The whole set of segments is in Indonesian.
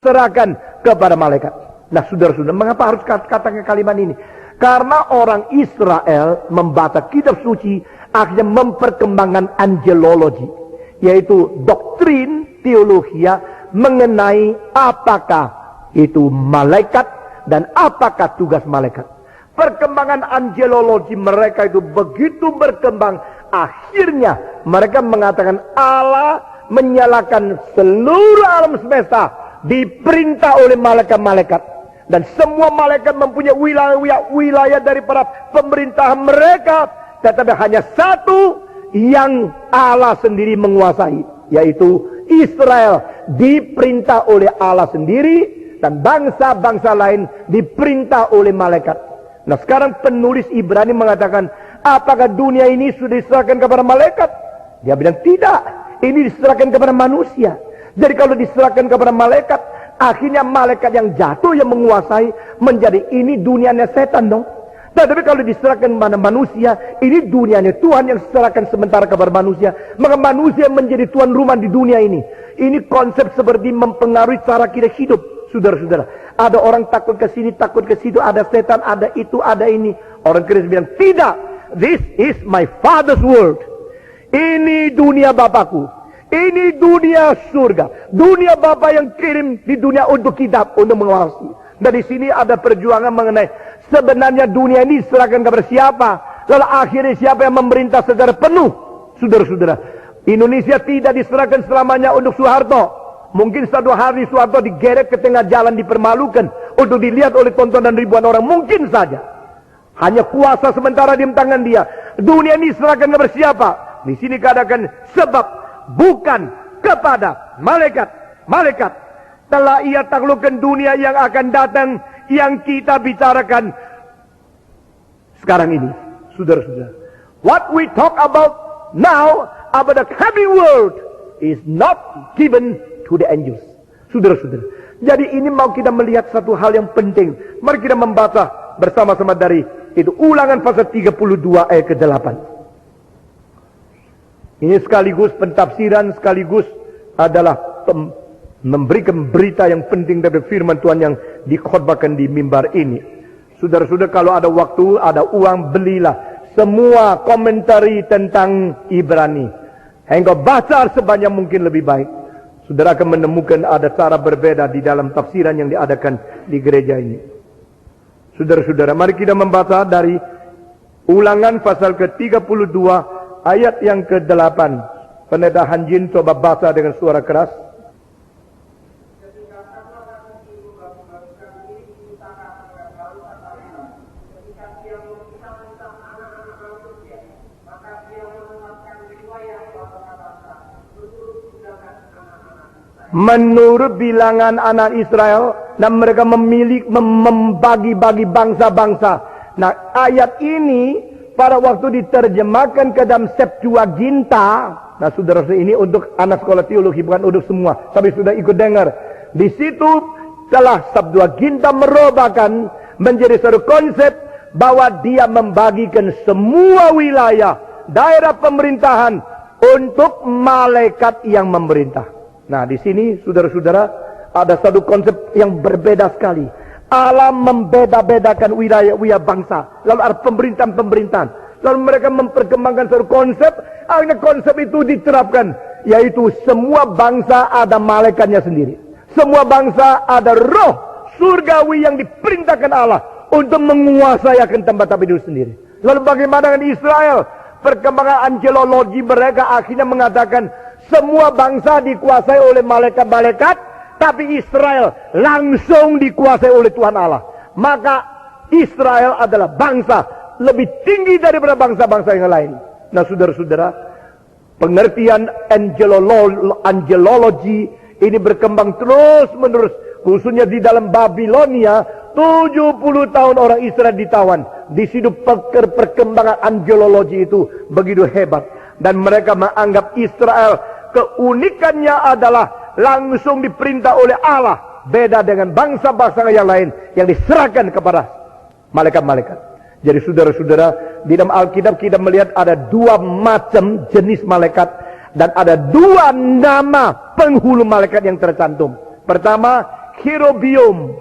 serahkan kepada malaikat. Nah, saudara-saudara, mengapa harus katakan kalimat ini? Karena orang Israel membaca kitab suci akhirnya memperkembangkan angelologi, yaitu doktrin teologi mengenai apakah itu malaikat dan apakah tugas malaikat. Perkembangan angelologi mereka itu begitu berkembang, akhirnya mereka mengatakan Allah menyalakan seluruh alam semesta diperintah oleh malaikat-malaikat, dan semua malaikat mempunyai wilayah daripada pemerintahan mereka, tetapi hanya satu yang Allah sendiri menguasai, yaitu Israel diperintah oleh Allah sendiri, dan bangsa-bangsa lain diperintah oleh malaikat. Nah, sekarang penulis Ibrani mengatakan, apakah dunia ini sudah diserahkan kepada malaikat? Dia bilang tidak, ini diserahkan kepada manusia. Jadi kalau diserahkan kepada malaikat, akhirnya malaikat yang jatuh yang menguasai, menjadi ini dunianya setan dong. Tetapi kalau diserahkan kepada manusia, ini dunianya Tuhan yang serahkan sementara kepada manusia. Maka manusia menjadi tuan rumah di dunia ini. Ini konsep seperti mempengaruhi cara kita hidup, saudara-saudara. Ada orang takut ke sini, takut ke situ, ada setan, ada itu, ada ini. Orang Kristen bilang, tidak, this is my father's world. Ini dunia Bapakku. Ini dunia surga. Dunia Bapa yang kirim di dunia untuk kita, untuk mengawasi. Dan di sini ada perjuangan mengenai sebenarnya dunia ini diserahkan kepada siapa. Lalu akhirnya siapa yang memerintah secara penuh. Saudara-saudara, Indonesia tidak diserahkan selamanya untuk Soeharto. Mungkin satu hari Soeharto digeret ke tengah jalan, dipermalukan untuk dilihat oleh tontonan ribuan orang. Mungkin saja. Hanya kuasa sementara di tangan dia. Dunia ini diserahkan kepada siapa? Di sini katakan, sebab bukan kepada malaikat. Malaikat telah ia taklukkan dunia yang akan datang, yang kita bicarakan sekarang ini, saudara-saudara. What we talk about now, about the coming world, is not given to the angels. Saudara-saudara, jadi ini mau kita melihat satu hal yang penting. Mari kita membaca bersama-sama dari itu Ulangan pasal 32 ayat ke-8. Ini sekaligus pentafsiran, sekaligus adalah memberikan berita yang penting dari firman Tuhan yang dikhotbahkan di mimbar ini. Saudara-saudara, kalau ada waktu, ada uang, belilah semua komentari tentang Ibrani. Engkau baca sebanyak mungkin lebih baik. Saudara akan menemukan ada cara berbeda di dalam tafsiran yang diadakan di gereja ini. Saudara-saudara, mari kita membaca dari Ulangan pasal ke-32 ayat yang ke-8. Pendeta Hanjin coba baca dengan suara keras. Menurut bilangan anak Israel, dan mereka membagi-bagi bangsa-bangsa. Nah, ayat ini pada waktu diterjemahkan ke dalam Septuaginta. Nah, saudara, ini untuk anak sekolah teologi, bukan untuk semua. Tapi sudah ikut dengar. Di situ telah Septuaginta merubahkan menjadi satu konsep bahwa dia membagikan semua wilayah, daerah pemerintahan untuk malaikat yang memerintah. Nah, di sini saudara-saudara ada satu konsep yang berbeda sekali. Allah membeda-bedakan wilayah bangsa. Lalu ada pemerintahan-pemerintahan. Lalu mereka memperkembangkan satu konsep. Akhirnya konsep itu diterapkan. Yaitu semua bangsa ada malaikatnya sendiri. Semua bangsa ada roh surgawi yang diperintahkan Allah untuk menguasai akan tempat-tempat itu sendiri. Lalu bagaimana dengan Israel? Perkembangan angelologi mereka akhirnya mengatakan semua bangsa dikuasai oleh malaikat-malaikat, tapi Israel langsung dikuasai oleh Tuhan Allah. Maka Israel adalah bangsa lebih tinggi daripada bangsa-bangsa yang lain. Nah, saudara-saudara, pengertian angelologi ini berkembang terus-menerus. Khususnya di dalam Babilonia, 70 tahun orang Israel ditawan. Di situ perkembangan angelologi itu begitu hebat. Dan mereka menganggap Israel keunikannya adalah langsung diperintah oleh Allah. Beda dengan bangsa-bangsa yang lain yang diserahkan kepada malaikat-malaikat. Jadi saudara-saudara, di dalam Alkitab kita melihat ada dua macam jenis malaikat. Dan ada dua nama penghulu malaikat yang tercantum. Pertama, Kerubium,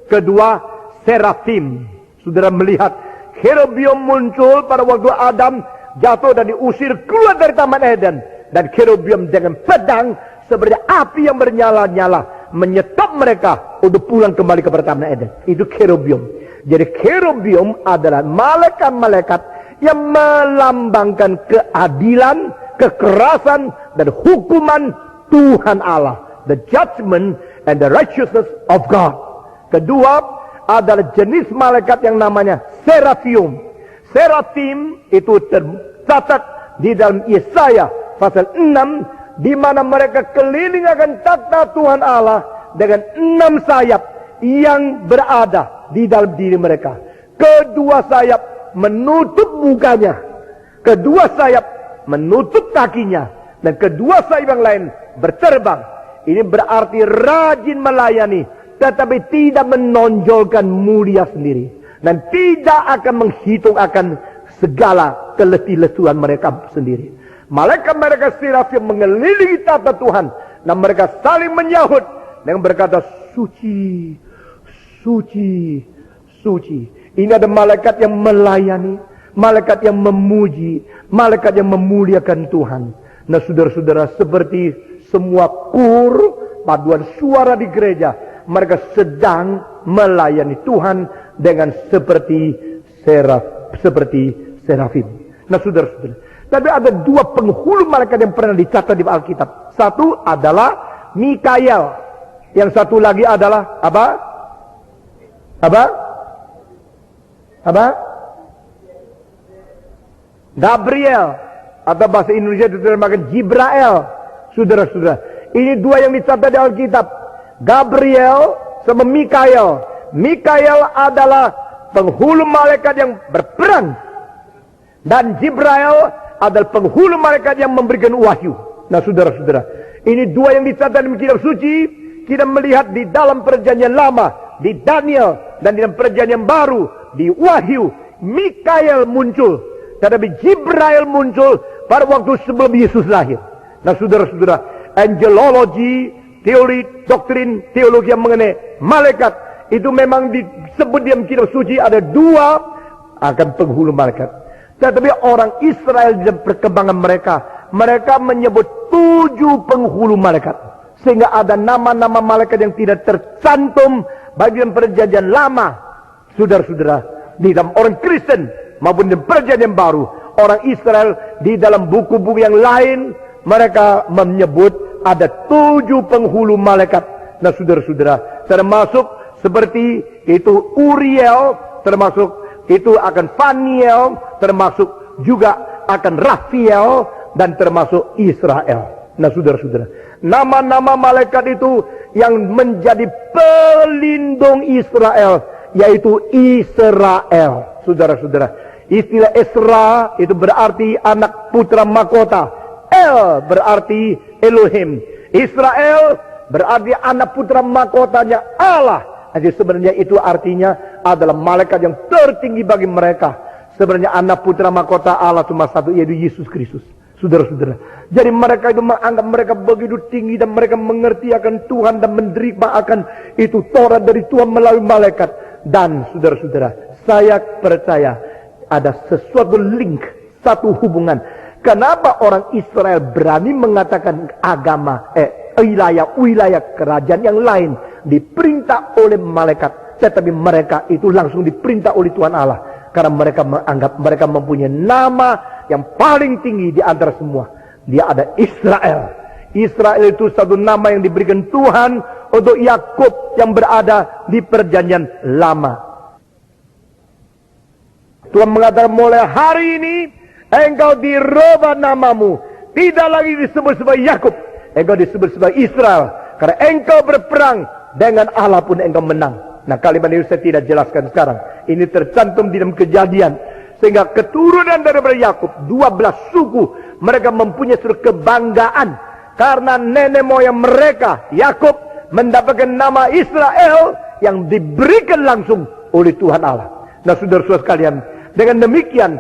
kedua serafim. Saudara melihat kerubium muncul pada waktu Adam jatuh dan diusir keluar dari Taman Eden. Dan kerubium dengan pedang seperti api yang bernyala-nyala menyetop mereka untuk pulang kembali kepada Taman Eden. Itu kerubium. Jadi kerubium adalah malaikat-malaikat yang melambangkan keadilan, kekerasan, dan hukuman Tuhan Allah. The judgment and the righteousness of God. Kedua adalah jenis malaikat yang namanya serafium. Serafim itu tercatat di dalam Yesaya pasal 6, di mana mereka keliling akan takhta Tuhan Allah dengan 6 sayap yang berada di dalam diri mereka. Kedua sayap menutup mukanya, kedua sayap menutup kakinya, dan kedua sayap yang lain berterbang. Ini berarti rajin melayani, tetapi tidak menonjolkan mulia sendiri, dan tidak akan menghitung akan segala keletih-letuan mereka sendiri. Malaikat-malaikat serafim mengelilingi tahta Tuhan, dan mereka saling menyahut dengan berkata, suci, suci, suci. Ini ada malaikat yang melayani, malaikat yang memuji, malaikat yang memuliakan Tuhan. Nah saudara-saudara, seperti semua paduan suara di gereja, mereka sedang melayani Tuhan dengan seperti serafim. Nah saudara-saudara, tapi ada 2 penghulu malaikat yang pernah dicatat di Alkitab. Satu adalah Mikael, yang satu lagi adalah apa? Gabriel, atau bahasa Indonesia diterjemahkan Jibrael. Saudara-saudara, ini 2 yang dicatat di Alkitab. Gabriel sama Mikael. Mikael adalah penghulu malaikat yang berperang, dan Jibrael adalah penghulu malaikat yang memberikan wahyu. Nah saudara-saudara, ini 2 yang dicatat di kitab suci. Kita melihat di dalam perjanjian lama, di Daniel, dan di dalam perjanjian baru, di Wahyu, Mikael muncul. Tetapi Jibrail muncul pada waktu sebelum Yesus lahir. Nah saudara-saudara, angelologi, teori, doktrin, teologi yang mengenai malaikat, itu memang disebut di dalam kitab suci ada 2 akan penghulu malaikat. Tetapi orang Israel dalam perkembangan mereka menyebut 7 penghulu malaikat. Sehingga ada nama-nama malaikat yang tidak tercantum bagian perjanjian lama. Saudara-saudara, di dalam orang Kristen maupun di perjanjian baru, orang Israel di dalam buku-buku yang lain, mereka menyebut ada 7 penghulu malaikat. Nah saudara-saudara, termasuk seperti itu Uriel, termasuk itu akan Faniel, termasuk juga akan Rafael, dan termasuk Israel. Nah saudara-saudara, nama-nama malaikat itu yang menjadi pelindung Israel, yaitu Israel. Saudara-saudara, istilah Esra itu berarti anak putra mahkota. El berarti Elohim. Israel berarti anak putra mahkotanya Allah. Jadi sebenarnya itu artinya adalah malaikat yang tertinggi bagi mereka. Sebenarnya anak putra mahkota Allah cuma satu, yaitu Yesus Kristus. Saudara-saudara, jadi mereka itu menganggap mereka begitu tinggi, dan mereka mengerti akan Tuhan dan menerima akan itu Taurat dari Tuhan melalui malaikat. Dan saudara-saudara, saya percaya ada sesuatu link, satu hubungan. Kenapa orang Israel berani mengatakan agama, wilayah kerajaan yang lain diperintah oleh malaikat, tetapi mereka itu langsung diperintah oleh Tuhan Allah, karena mereka menganggap mereka mempunyai nama yang paling tinggi di antara semua. Dia ada Israel. Israel itu satu nama yang diberikan Tuhan untuk Yakub yang berada di perjanjian lama. Tuhan mengatakan, mulai hari ini engkau dirubah namamu, tidak lagi disebut sebagai Yakub, engkau disebut sebagai Israel, karena engkau berperang dengan Allah pun engkau menang. Nah kalimat itu saya tidak jelaskan sekarang. Ini tercantum di dalam Kejadian. Sehingga keturunan daripada Yakub, 12 suku, mereka mempunyai suatu kebanggaan. Karena nenek moyang mereka, Yakub, mendapatkan nama Israel yang diberikan langsung oleh Tuhan Allah. Nah saudara-saudara sekalian, dengan demikian,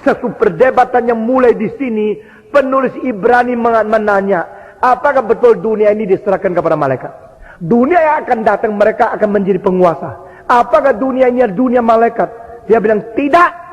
satu perdebatan yang mulai di sini, penulis Ibrani menanya, apakah betul dunia ini diserahkan kepada malaikat? Dunia yang akan datang mereka akan menjadi penguasa. Apakah dunia ini adalah dunia malaikat? Dia bilang tidak.